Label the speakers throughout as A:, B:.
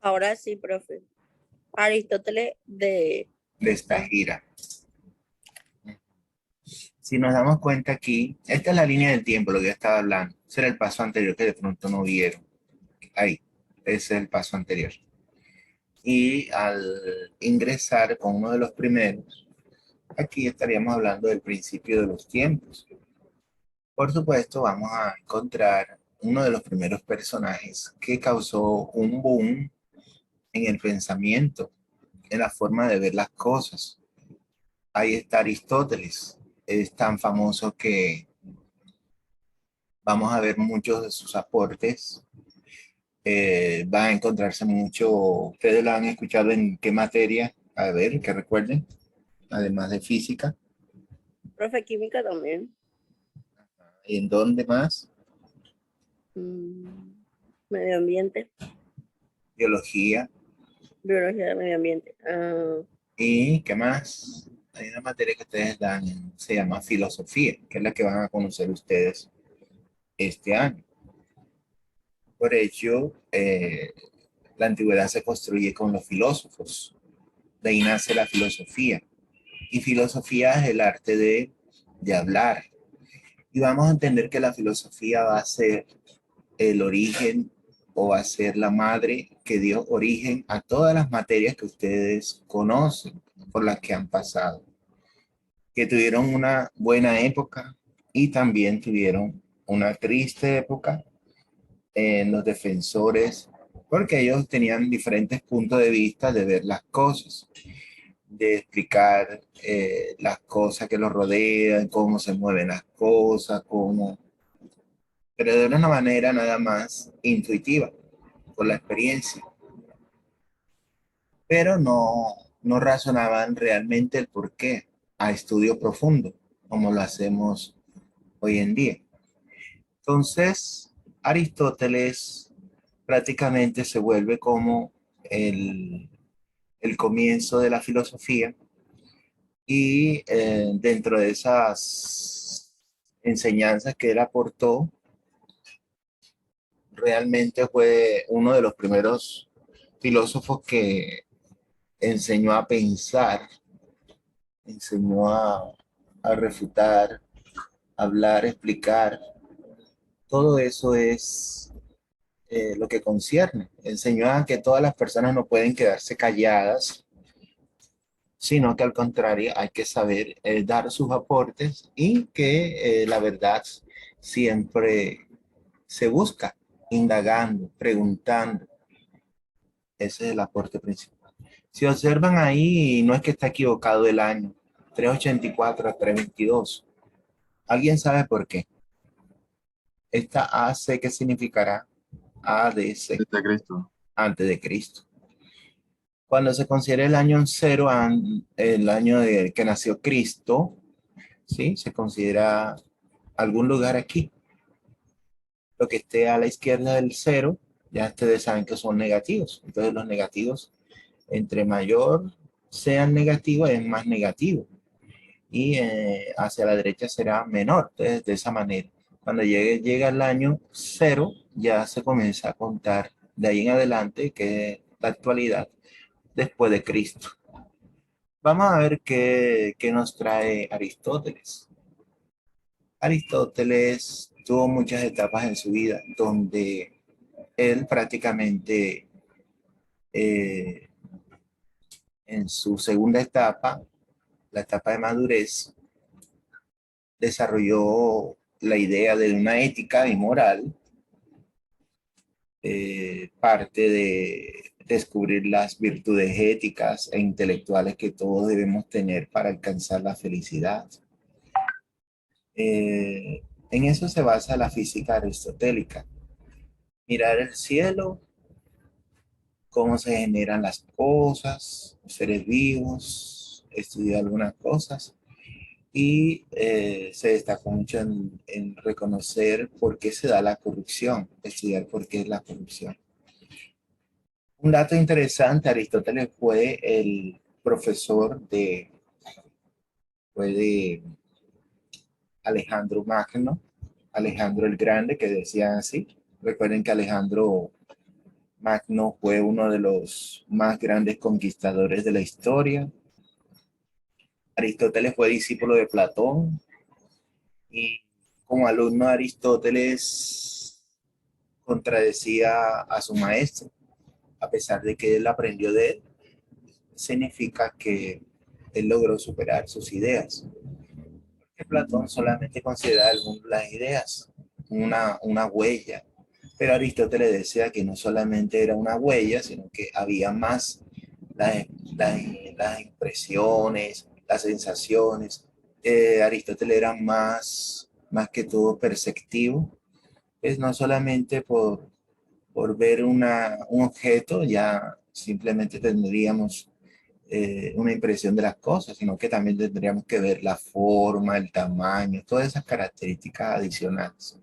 A: Ahora sí, profe. Aristóteles
B: de esta gira. Si nos damos cuenta aquí, esta es la línea del tiempo, lo que yo estaba hablando. Ese era el paso anterior que de pronto no vieron. Ahí, ese es el paso anterior. Y al ingresar con uno de los primeros, aquí estaríamos hablando del principio de los tiempos. Por supuesto, vamos a encontrar uno de los primeros personajes que causó un boom en el pensamiento, en la forma de ver las cosas. Ahí está Aristóteles. Es tan famoso que vamos a ver muchos de sus aportes. Va a encontrarse mucho. Ustedes lo han escuchado en qué materia, a ver, que recuerden, además de física.
A: profe química también.
B: ¿Y en dónde más?
A: Mm, medio ambiente,
B: Biología.
A: biología de medio ambiente. Ah,
B: ¿Y qué más? Hay una materia que ustedes dan, se llama filosofía, que es la que van a conocer ustedes este año. Por ello, la antigüedad se construye con los filósofos. De ahí nace la filosofía. Y filosofía es el arte de hablar. Y vamos a entender que la filosofía va a ser el origen o va a ser la madre que dio origen a todas las materias que ustedes conocen, por las que han pasado, que tuvieron una buena época y también tuvieron una triste época en los defensores, porque ellos tenían diferentes puntos de vista de ver las cosas, de explicar las cosas que los rodean, cómo se mueven las cosas, cómo, pero de una manera nada más intuitiva, por la experiencia, pero no razonaban realmente el por qué a estudio profundo, como lo hacemos hoy en día. Entonces, Aristóteles prácticamente se vuelve como el comienzo de la filosofía y dentro de esas enseñanzas que él aportó, realmente fue uno de los primeros filósofos que enseñó a pensar, enseñó a refutar, hablar, explicar. Todo eso es lo que concierne. Enseñó a que todas las personas no pueden quedarse calladas, sino que al contrario hay que saber dar sus aportes y que la verdad siempre se busca indagando, preguntando. Ese es el aporte principal. Si observan ahí, no es que está equivocado el año, 384 a 322. ¿Alguien sabe por qué? Esta AC, ¿qué significará? ADC,
C: Desde Cristo.
B: antes de Cristo. Cuando se considera el año cero, el año de que nació Cristo, ¿sí? Se considera algún lugar aquí. Lo que esté a la izquierda del cero, ya ustedes saben que son negativos. Entonces los negativos, entre mayor sean negativos, es más negativo. Y hacia la derecha será menor. Entonces, de esa manera, cuando llega el año cero, ya se comienza a contar de ahí en adelante, que es la actualidad, después de Cristo. Vamos a ver qué nos trae Aristóteles. Aristóteles tuvo muchas etapas en su vida donde él prácticamente eh, en su segunda etapa, la etapa de madurez, desarrolló la idea de una ética y moral, parte de descubrir las virtudes éticas e intelectuales que todos debemos tener para alcanzar la felicidad. En eso se basa la física aristotélica. Mirar el cielo, cómo se generan las cosas, los seres vivos, estudiar algunas cosas y se destacó mucho en reconocer por qué se da la corrupción, estudiar por qué es la corrupción. Un dato interesante, Aristóteles fue el profesor fue de Alejandro Magno, Alejandro el Grande, que decían así. Recuerden que Alejandro Magno fue uno de los más grandes conquistadores de la historia. Aristóteles fue discípulo de Platón y como alumno de Aristóteles contradecía a su maestro, a pesar de que él aprendió de él, significa que él logró superar sus ideas. Que Platón solamente considera el mundo las ideas, una huella, pero Aristóteles decía que no solamente era una huella, sino que había más las, las, las impresiones, las sensaciones. Aristóteles era más que todo perceptivo, es no solamente por ver un objeto, ya simplemente tendríamos una impresión de las cosas, sino que también tendríamos que ver la forma, el tamaño, todas esas características adicionales.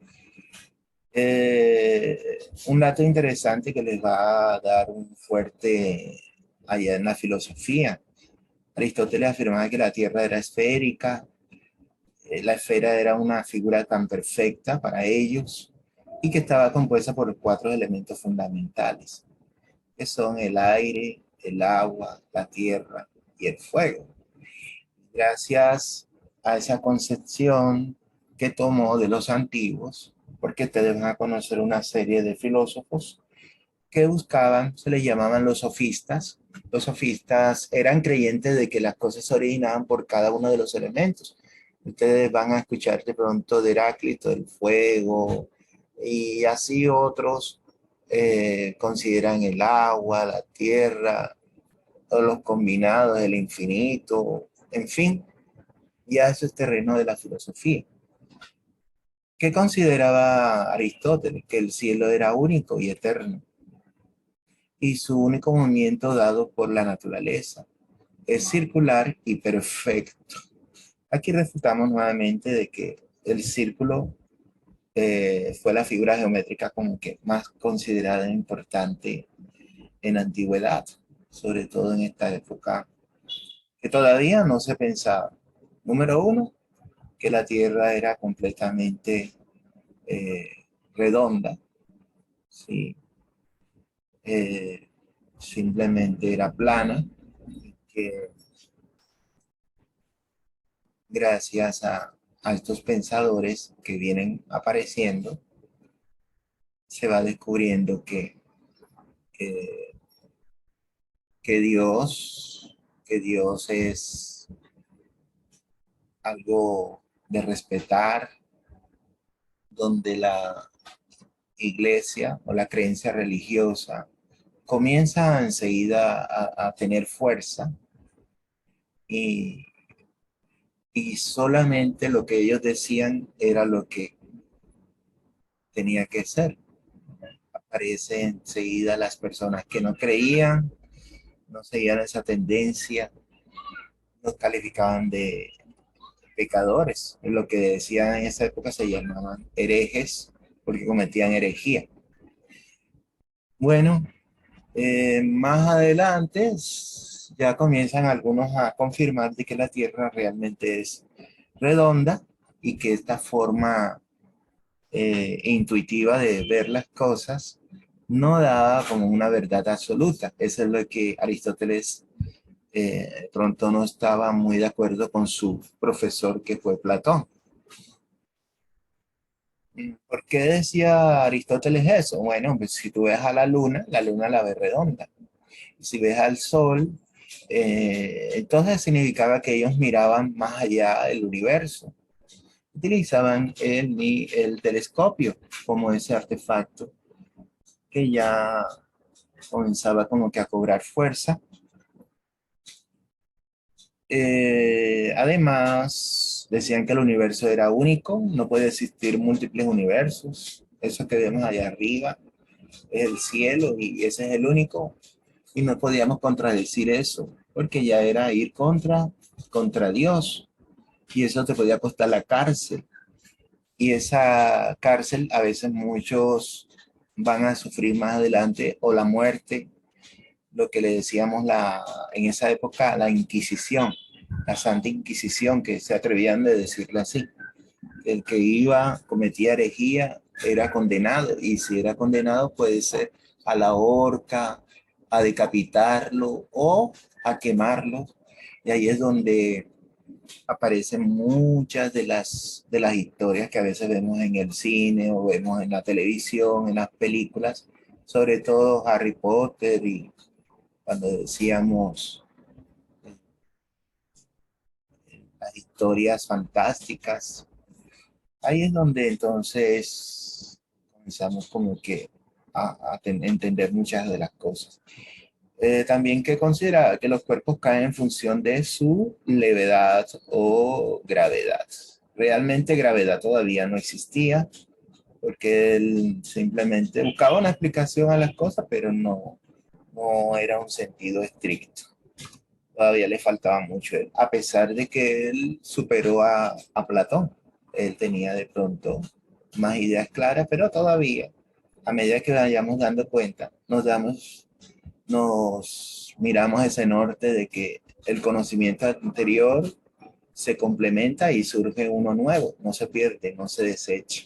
B: Un dato interesante que les va a dar un fuerte allá en la filosofía. Aristóteles afirmaba que la Tierra era esférica, la esfera era una figura tan perfecta para ellos y que estaba compuesta por los cuatro elementos fundamentales, que son el aire, el agua, la tierra y el fuego. Gracias a esa concepción que tomó de los antiguos, porque ustedes van a conocer una serie de filósofos que buscaban, se les llamaban los sofistas. Los sofistas eran creyentes de que las cosas se originaban por cada uno de los elementos. Ustedes van a escuchar de pronto de Heráclito, el fuego, y así otros consideran el agua, la tierra, todos los combinados, el infinito, en fin, ya eso es terreno de la filosofía. ¿Qué consideraba Aristóteles? Que el cielo era único y eterno, y su único movimiento dado por la naturaleza es circular y perfecto. Aquí refutamos nuevamente de que el círculo fue la figura geométrica como que más considerada e importante en la antigüedad, sobre todo en esta época, que todavía no se pensaba. Número uno, que la Tierra era completamente redonda, ¿sí? Eh, simplemente era plana, que gracias a estos pensadores que vienen apareciendo, se va descubriendo que, que Dios, que Dios es algo de respetar, donde la iglesia o la creencia religiosa comienza enseguida a tener fuerza y, y solamente lo que ellos decían era lo que tenía que ser. Aparecen enseguida las personas que no creían, no seguían esa tendencia, los calificaban de pecadores. Lo que decían en esa época se llamaban herejes porque cometían herejía. Bueno, más adelante ya comienzan algunos a confirmar de que la Tierra realmente es redonda y que esta forma intuitiva de ver las cosas no da como una verdad absoluta. Eso es lo que Aristóteles pronto no estaba muy de acuerdo con su profesor que fue Platón. ¿Por qué decía Aristóteles eso? Bueno, pues si tú ves a la luna la ves redonda. Si ves al sol, entonces significaba que ellos miraban más allá del universo. Utilizaban el telescopio como ese artefacto que ya comenzaba como que a cobrar fuerza. Además, decían que el universo era único, no puede existir múltiples universos. Eso que vemos allá arriba es el cielo y ese es el único. Y no podíamos contradecir eso, porque ya era ir contra Dios. Y eso te podía costar la cárcel. Y esa cárcel a veces muchos van a sufrir más adelante o la muerte, lo que le decíamos en esa época la Inquisición, la Santa Inquisición, que se atrevían de decirle así. El que iba, cometía herejía, era condenado, y si era condenado puede ser, a la horca, a decapitarlo o a quemarlo. Y ahí es donde aparecen muchas de las historias que a veces vemos en el cine o vemos en la televisión, en las películas, sobre todo Harry Potter y cuando decíamos las historias fantásticas. Ahí es donde entonces comenzamos como que a entender muchas de las cosas. También que considera que los cuerpos caen en función de su levedad o gravedad. Realmente gravedad todavía no existía porque él simplemente buscaba una explicación a las cosas, pero no era un sentido estricto. Todavía le faltaba mucho, a pesar de que él superó a Platón. Él tenía de pronto más ideas claras, pero todavía, a medida que vayamos dando cuenta, nos miramos ese norte de que el conocimiento anterior se complementa y surge uno nuevo, no se pierde, no se desecha.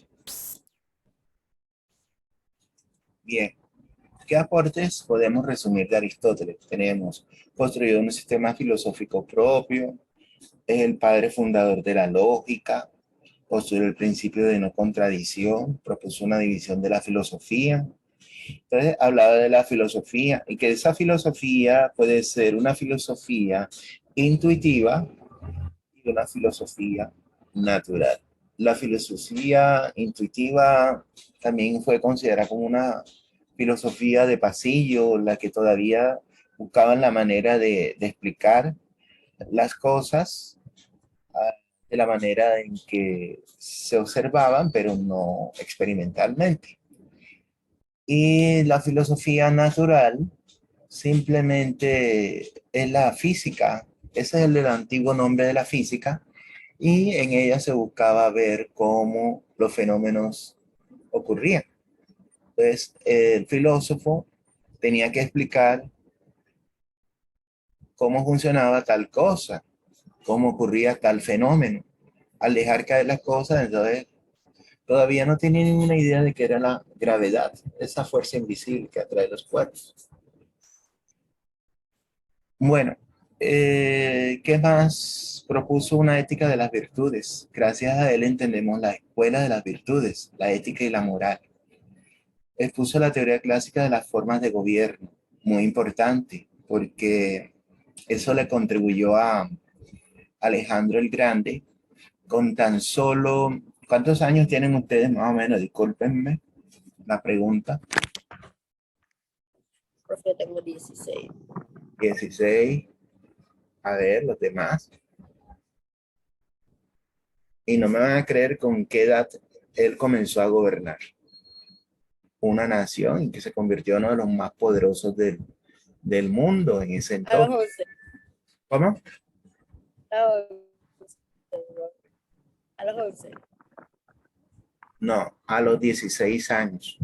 B: Bien, ¿qué aportes podemos resumir de Aristóteles? Tenemos construido un sistema filosófico propio, es el padre fundador de la lógica, postuló el principio de no contradicción, propuso una división de la filosofía. Entonces hablaba de la filosofía y que esa filosofía puede ser una filosofía intuitiva y una filosofía natural. La filosofía intuitiva también fue considerada como una filosofía de pasillo, la que todavía buscaban la manera de explicar las cosas de la manera en que se observaban, pero no experimentalmente. Y la filosofía natural simplemente es la física, ese es el antiguo nombre de la física, y en ella se buscaba ver cómo los fenómenos ocurrían. Entonces, el filósofo tenía que explicar cómo funcionaba tal cosa, cómo ocurría tal fenómeno. Al dejar caer las cosas, entonces todavía no tenía ninguna idea de qué era la gravedad, esa fuerza invisible que atrae los cuerpos. Bueno, ¿qué más? Propuso una ética de las virtudes. Gracias a él entendemos la escuela de las virtudes, la ética y la moral. Expuso la teoría clásica de las formas de gobierno, muy importante, porque eso le contribuyó a Alejandro el Grande, con tan solo, ¿cuántos años tienen ustedes más o menos? Discúlpenme la pregunta.
A: Profe, tengo 16.
B: 16. A ver, los demás. Y no me van a creer con qué edad él comenzó a gobernar una nación y que se convirtió en uno de los más poderosos del mundo en ese
A: A los
B: entonces.
A: 11.
B: ¿Cómo?
A: A los 11. A los 11.
B: No, a los 16 años.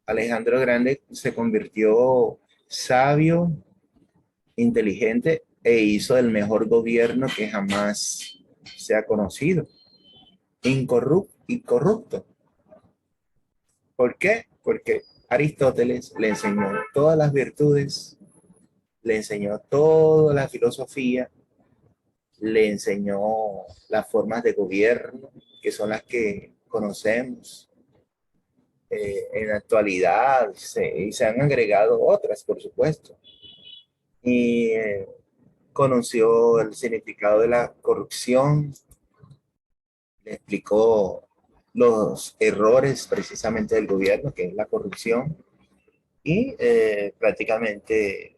B: Alejandro Grande se convirtió sabio, inteligente e hizo el mejor gobierno que jamás se ha conocido. Incorrupto. ¿Por qué? Porque Aristóteles le enseñó todas las virtudes, le enseñó toda la filosofía, le enseñó las formas de gobierno, que son las que conocemos en la actualidad, y se han agregado otras, por supuesto. Y conoció el significado de la corrupción, le explicó los errores precisamente del gobierno, que es la corrupción, y prácticamente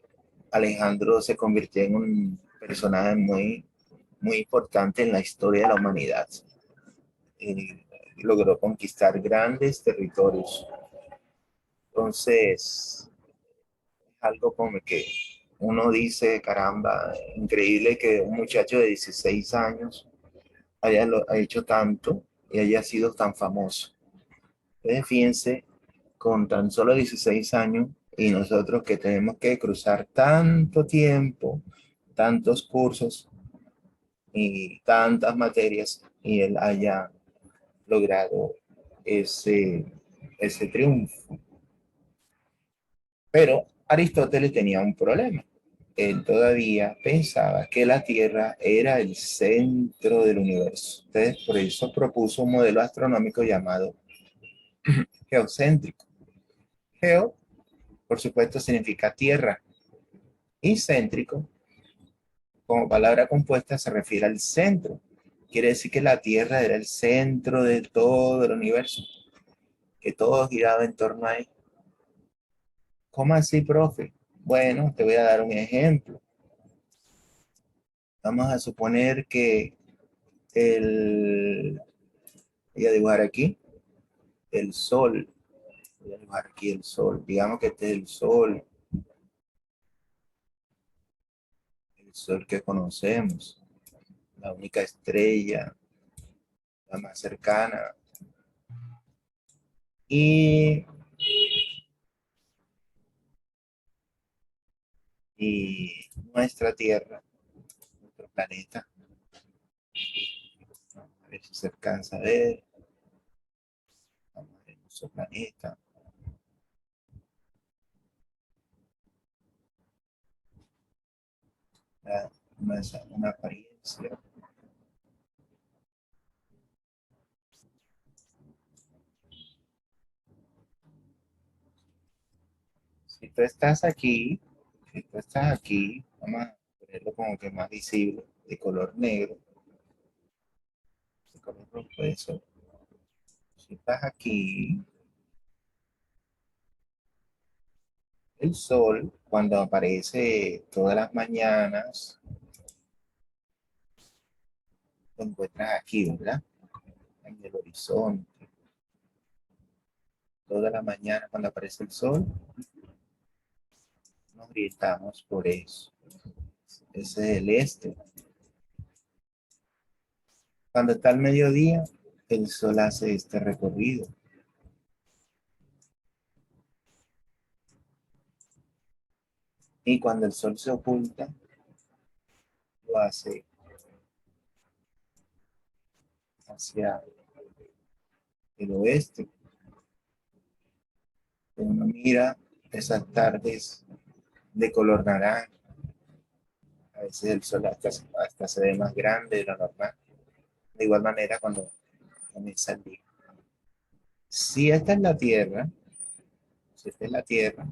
B: Alejandro se convirtió en un personaje muy importante en la historia de la humanidad. Y logró conquistar grandes territorios. Entonces, algo como que uno dice, caramba, increíble que un muchacho de 16 años ha hecho tanto y haya sido tan famoso. Entonces, fíjense, con tan solo 16 años y nosotros que tenemos que cruzar tanto tiempo, tantos cursos y tantas materias, y él haya logrado ese triunfo. Pero Aristóteles tenía un problema. Él todavía pensaba que la Tierra era el centro del universo. Entonces, por eso propuso un modelo astronómico llamado geocéntrico. Geo, por supuesto, significa tierra y céntrico, como palabra compuesta, se refiere al centro. Quiere decir que la Tierra era el centro de todo el universo, que todo giraba en torno a él. ¿Cómo así, profe? Bueno, te voy a dar un ejemplo. Vamos a suponer que voy a dibujar aquí, el Sol. Voy a dibujar aquí el Sol. Digamos que este es el Sol que conocemos, la única estrella, la más cercana. Y, y nuestra Tierra, nuestro planeta. A ver si se alcanza a ver. Vamos a ver nuestro planeta. Una apariencia. Si tú estás aquí, si tú estás aquí, vamos a ponerlo como que más visible, de color negro, de color rojo, eso. Si estás aquí, el sol, cuando aparece todas las mañanas, lo encuentras aquí, ¿verdad? En el horizonte. Toda la mañana cuando aparece el sol, nos orientamos por eso. Ese es el este. Cuando está al mediodía, el sol hace este recorrido. Y cuando el sol se oculta, lo hace hacia el oeste. Uno mira esas tardes de color naranja. A veces el sol hasta se ve más grande de lo normal. De igual manera cuando comienza el día. Si esta es la Tierra, si esta es la Tierra,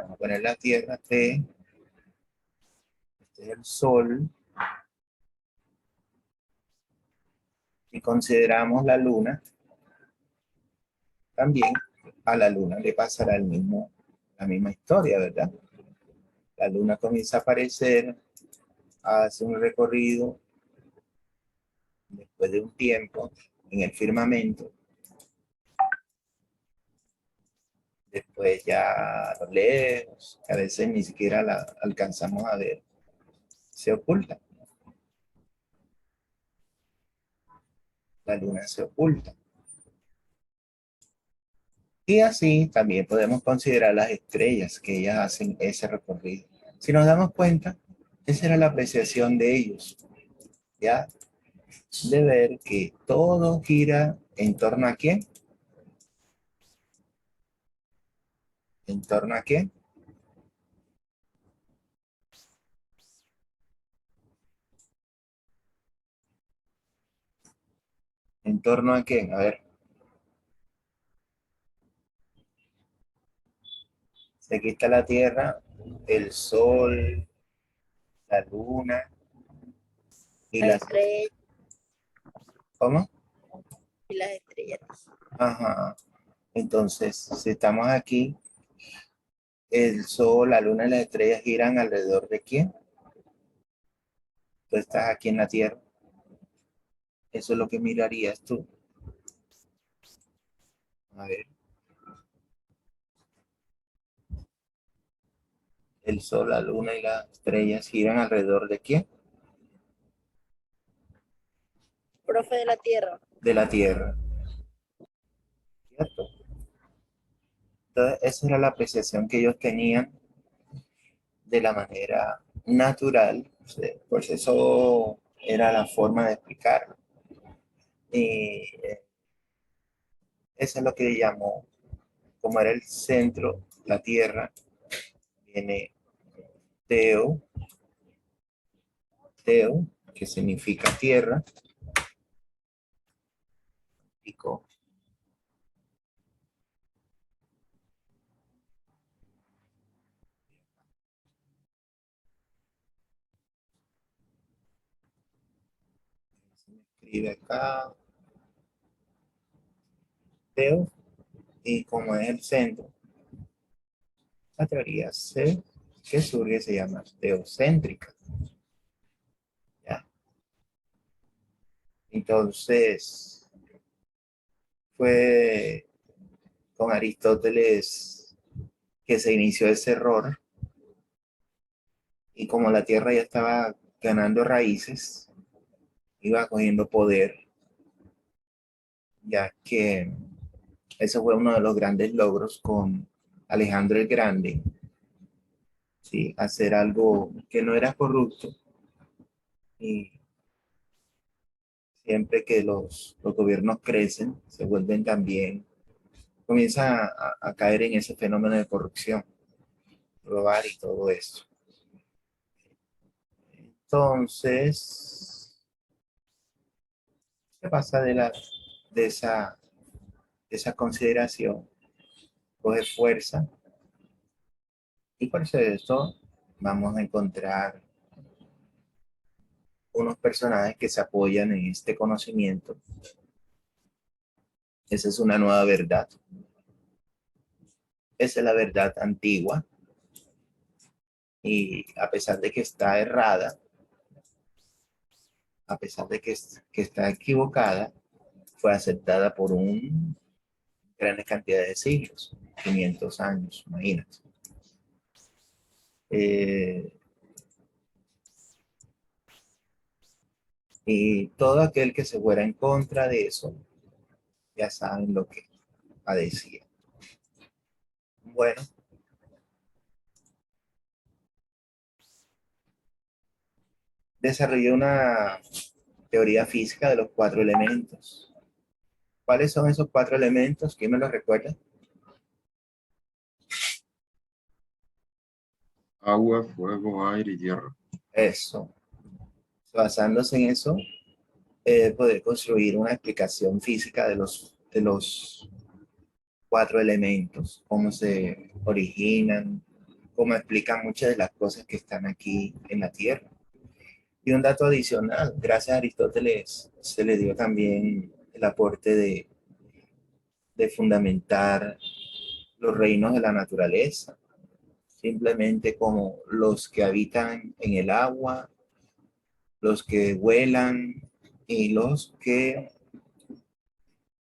B: vamos a poner la Tierra T, este es el Sol, y consideramos la Luna, también a la Luna le pasará la misma historia, ¿verdad? La Luna comienza a aparecer, hace un recorrido después de un tiempo en el firmamento, después ya a lo lejos, a veces ni siquiera la alcanzamos a ver, se oculta, la Luna se oculta. Y así también podemos considerar las estrellas que ellas hacen ese recorrido. Si nos damos cuenta, esa era la apreciación de ellos, ¿ya? De ver que todo gira en torno a quién, en torno a quién, en torno a quién, a ver, si aquí está la Tierra, el Sol, la Luna y
A: Las
B: las...
A: estrellas
B: ¿Cómo?
A: y las estrellas.
B: Ajá. Entonces, si estamos aquí, el Sol, la Luna y las estrellas giran alrededor de quién. Tú estás aquí en la Tierra. Eso es lo que mirarías tú. A ver, el Sol, la Luna y las estrellas giran alrededor de quién?
A: Profe de la Tierra.
B: De la Tierra, ¿cierto? Entonces, esa era la apreciación que ellos tenían de la manera natural, pues eso era la forma de explicarlo. Y eso es lo que llamó como era el centro, la tierra, viene Teo, Teo, que significa tierra, pico, se escribe acá, Teo, y como es el centro, la teoría C que surge se llama teocéntrica. ¿Ya? Entonces, fue con Aristóteles que se inició ese error y como la Tierra ya estaba ganando raíces, iba cogiendo poder, ya que eso fue uno de los grandes logros con Alejandro el Grande, ¿sí? Hacer algo que no era corrupto y siempre que los gobiernos crecen, se vuelven también, comienzan a caer en ese fenómeno de corrupción, robar y todo eso. Entonces, ¿qué pasa de esa, de esa consideración? Coge fuerza y por eso de esto vamos a encontrar unos personajes que se apoyan en este conocimiento. Esa es una nueva verdad. Esa es la verdad antigua y a pesar de que está errada, a pesar de que está equivocada, fue aceptada por un grandes cantidades de siglos, 500 años, imagínate. Eh, y todo aquel que se fuera en contra de eso, ya saben lo que padecía. Bueno, desarrollé una teoría física de los cuatro elementos. ¿Cuáles son esos cuatro elementos? ¿Quién me los recuerda?
C: Agua, fuego, aire y tierra.
B: Eso. Basándose en eso, poder construir una explicación física de los cuatro elementos, cómo se originan, cómo explican muchas de las cosas que están aquí en la Tierra. Y un dato adicional, gracias a Aristóteles se le dio también el aporte de fundamentar los reinos de la naturaleza, simplemente como los que habitan en el agua, los que vuelan y los que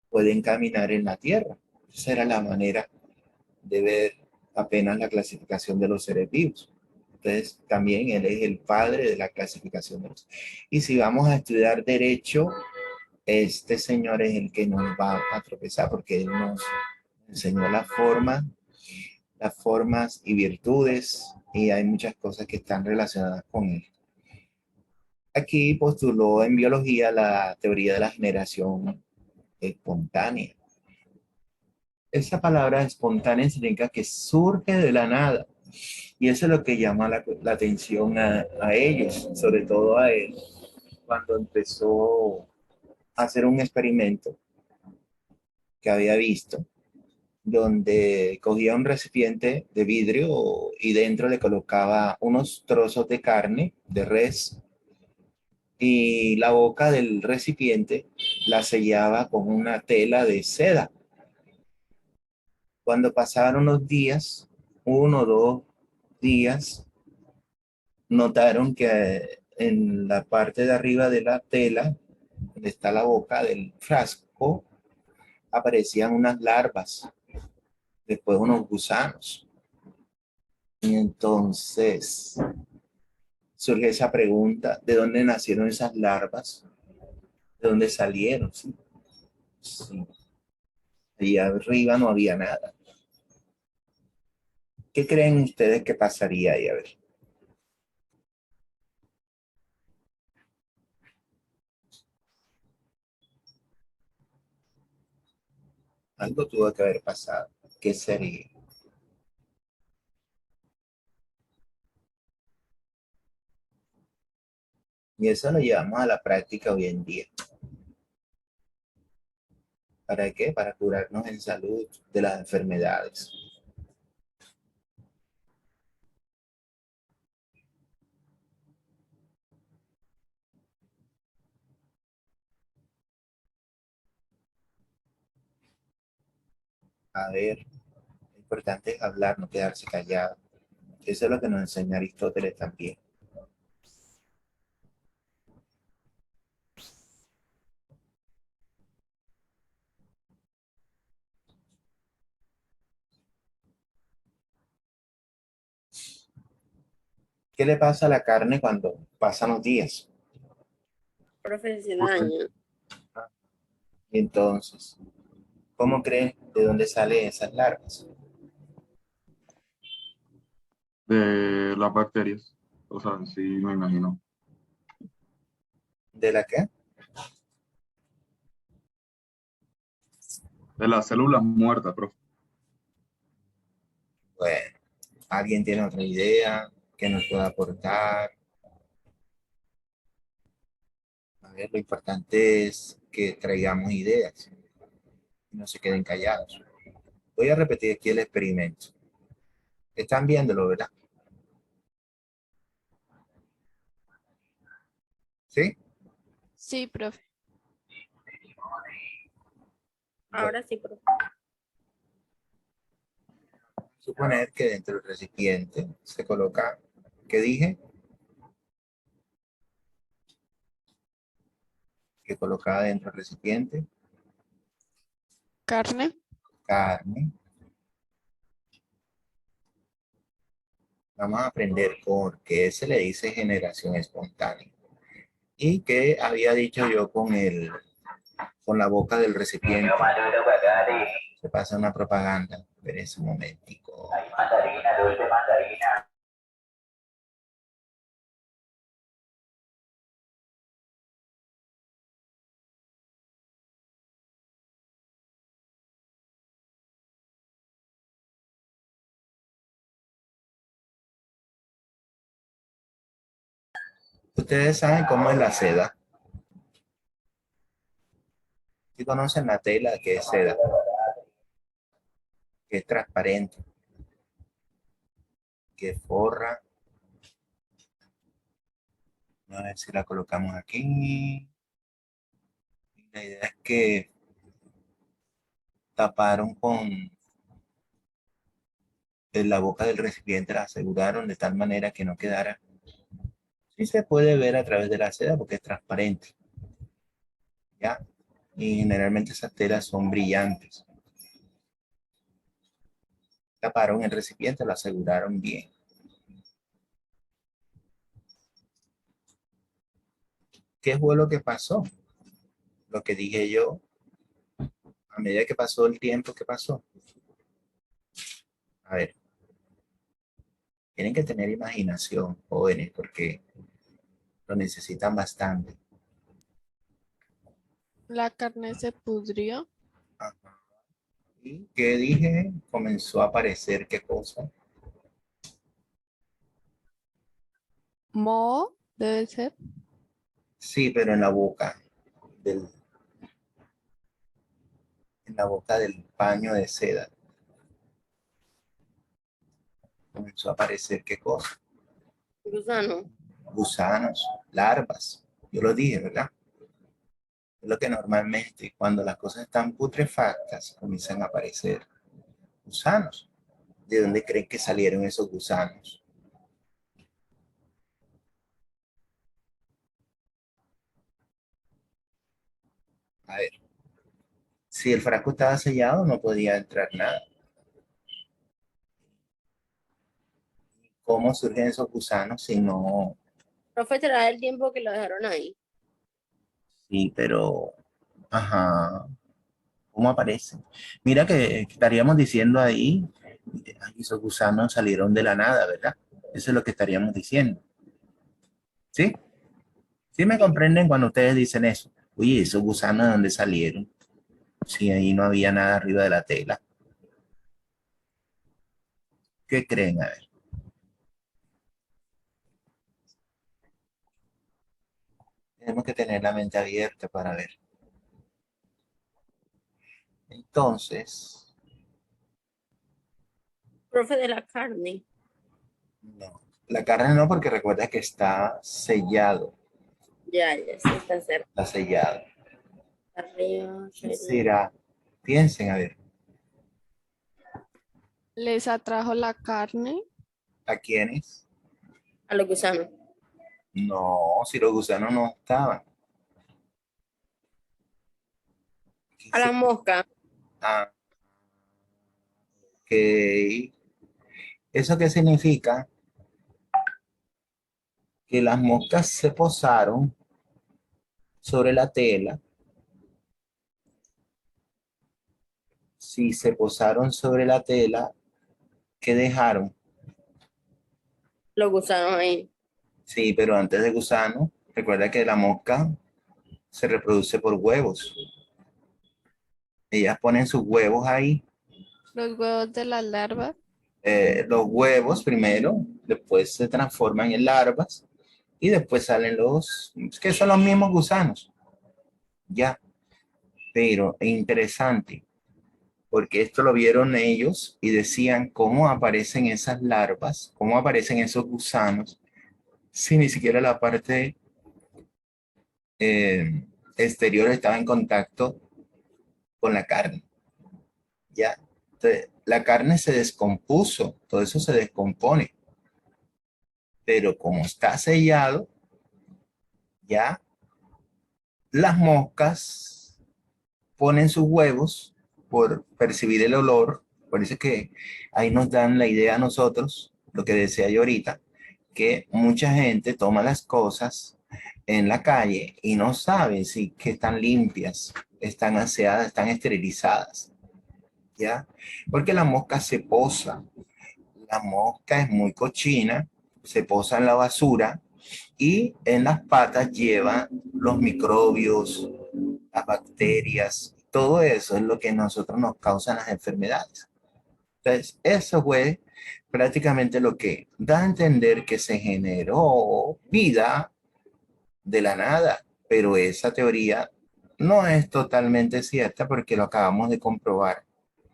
B: pueden caminar en la tierra. Esa era la manera de ver apenas la clasificación de los seres vivos. Entonces, también él es el padre de la clasificación de los. Y si vamos a estudiar derecho, este señor es el que nos va a tropezar porque él nos enseñó las formas y virtudes y hay muchas cosas que están relacionadas con él. Aquí postuló en biología la teoría de la generación espontánea. Esa palabra espontánea significa que surge de la nada. Y eso es lo que llama la atención a ellos, sobre todo a él, cuando empezó a hacer un experimento que había visto, donde cogía un recipiente de vidrio y dentro le colocaba unos trozos de carne de res y la boca del recipiente la sellaba con una tela de seda. Cuando pasaron unos días, 1 o 2 días, notaron que en la parte de arriba de la tela, donde está la boca del frasco, aparecían unas larvas, después unos gusanos. Y entonces surge esa pregunta, ¿de dónde nacieron esas larvas? ¿De dónde salieron? Sí. Sí. Allí arriba no había nada. ¿Qué creen ustedes que pasaría ahí? A ver. Algo tuvo que haber pasado. ¿Qué sería? Y eso lo llevamos a la práctica hoy en día. ¿Para qué? Para curarnos en salud de las enfermedades. A ver, lo importante es hablar, no quedarse callado. Eso es lo que nos enseña Aristóteles también. ¿Qué le pasa a la carne cuando pasan los días?
A: Profe, se daña.
B: Entonces, ¿cómo creen de dónde salen esas larvas?
C: De las bacterias. O sea, sí, me imagino.
B: ¿De la qué?
C: De las células muertas, profe.
B: Bueno, ¿alguien tiene otra idea que nos pueda aportar? A ver, lo importante es que traigamos ideas y no se queden callados. Voy a repetir aquí el experimento. Están viéndolo, ¿verdad? ¿Sí?
D: Sí, profe.
B: Bueno,
A: Ahora sí, profe.
B: suponer que dentro del recipiente se coloca, ¿qué dije? Que colocaba dentro del recipiente
D: Carne.
B: carne. Vamos a aprender por qué se le dice generación espontánea. Y qué había dicho yo con la boca del recipiente. Se pasa una propaganda. Espera un momentico. Ustedes saben cómo es la seda. Si conocen la tela que es seda, que es transparente, que forra. A ver si la colocamos aquí. La idea es que taparon con la boca del recipiente, la aseguraron de tal manera que no quedara. Sí se puede ver a través de la seda porque es transparente, ¿ya? Y generalmente esas telas son brillantes. Taparon el recipiente, lo aseguraron bien. ¿Qué fue lo que pasó? Lo que dije yo, a medida que pasó el tiempo, ¿qué pasó? A ver, tienen que tener imaginación, jóvenes, porque lo necesitan bastante.
D: La carne se pudrió.
B: Ajá. ¿Y qué dije? Comenzó a aparecer qué cosa.
D: Moho, debe ser.
B: Sí, pero del, en la boca del paño de seda comenzó a aparecer qué cosa.
A: Gusano.
B: Gusanos, larvas. Yo lo dije, ¿verdad? Es lo que normalmente cuando las cosas están putrefactas comienzan a aparecer gusanos. ¿De dónde creen que salieron esos gusanos? A ver, si el frasco estaba sellado no podía entrar nada. ¿Cómo surgen esos gusanos si no?
A: Profe, será el tiempo que lo dejaron ahí.
B: Sí, pero, ajá, ¿cómo aparecen? Mira que estaríamos diciendo ahí, "Ay, esos gusanos salieron de la nada, ¿verdad? Eso es lo que estaríamos diciendo. ¿Sí? ¿Sí me
A: Sí.
B: comprenden cuando ustedes dicen eso? Oye, esos gusanos de dónde salieron, si ahí no había nada arriba de la tela. ¿Qué creen? A ver. Tenemos que tener la mente abierta para ver. Entonces,
A: Profe de la carne.
B: no. La carne no, porque recuerda que está sellado.
A: Ya, sí, está cerca.
B: Está sellado.
A: Arriba,
B: ¿Qué
A: arriba.
B: será? Piensen, a ver.
D: Les atrajo la carne.
B: ¿A quiénes?
A: A los gusanos.
B: No, si los gusanos no estaban. ¿Qué
A: A la mosca.
B: Ah, ok. ¿Eso qué significa? Que las moscas se posaron sobre la tela. Si se posaron sobre la tela, ¿qué dejaron?
A: Los gusanos ahí.
B: Sí, pero antes de gusano, recuerda que la mosca se reproduce por huevos. Ellas ponen sus huevos ahí.
D: Los huevos de las larvas.
B: Los huevos primero, después se transforman en larvas y después salen los, que son los mismos gusanos. Ya, pero interesante, porque esto lo vieron ellos y decían cómo aparecen esas larvas, cómo aparecen esos gusanos, si ni siquiera la parte exterior estaba en contacto con la carne. Ya, entonces, la carne se descompuso, todo eso se descompone, pero como está sellado, ya las moscas ponen sus huevos por percibir el olor. Por eso es que ahí nos dan la idea a nosotros, lo que decía yo ahorita, que mucha gente toma las cosas en la calle y no sabe si que están limpias, están aseadas, están esterilizadas, ¿ya? Porque la mosca se posa, la mosca es muy cochina, se posa en la basura y en las patas lleva los microbios, las bacterias, todo eso es lo que a nosotros nos causan las enfermedades. Entonces, eso fue prácticamente lo que da a entender que se generó vida de la nada, pero esa teoría no es totalmente cierta porque lo acabamos de comprobar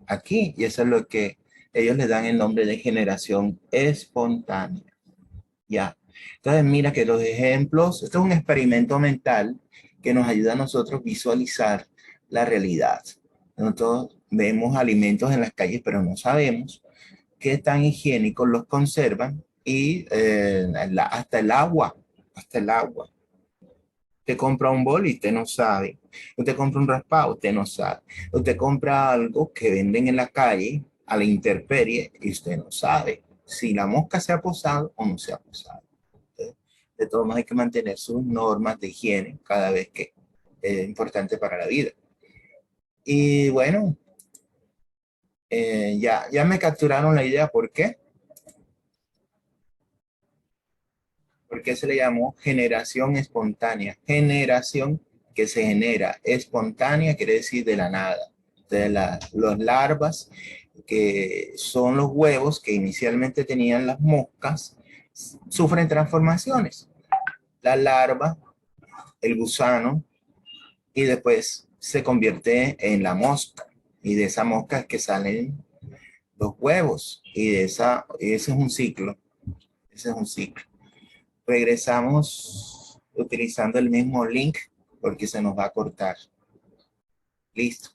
B: aquí y eso es lo que ellos le dan el nombre de generación espontánea. Ya. Entonces, mira que los ejemplos, esto es un experimento mental que nos ayuda a nosotros visualizar la realidad. Nosotros vemos alimentos en las calles, pero no sabemos qué tan higiénicos los conservan y hasta el agua. Usted compra un bol y usted no sabe. Usted compra un raspado, usted no sabe. Usted compra algo que venden en la calle a la intemperie y usted no sabe si la mosca se ha posado o no se ha posado. De todos modos hay que mantener sus normas de higiene cada vez que es importante para la vida. Y bueno, ya me capturaron la idea. ¿Por qué? Porque se le llamó generación espontánea. Generación que se genera espontánea quiere decir de la nada. De los larvas, que son los huevos que inicialmente tenían las moscas, sufren transformaciones. La larva, el gusano, y después se convierte en la mosca. Y de esa mosca es que salen los huevos. Y ese es un ciclo. Ese es un ciclo. Regresamos utilizando el mismo link porque se nos va a cortar. Listo.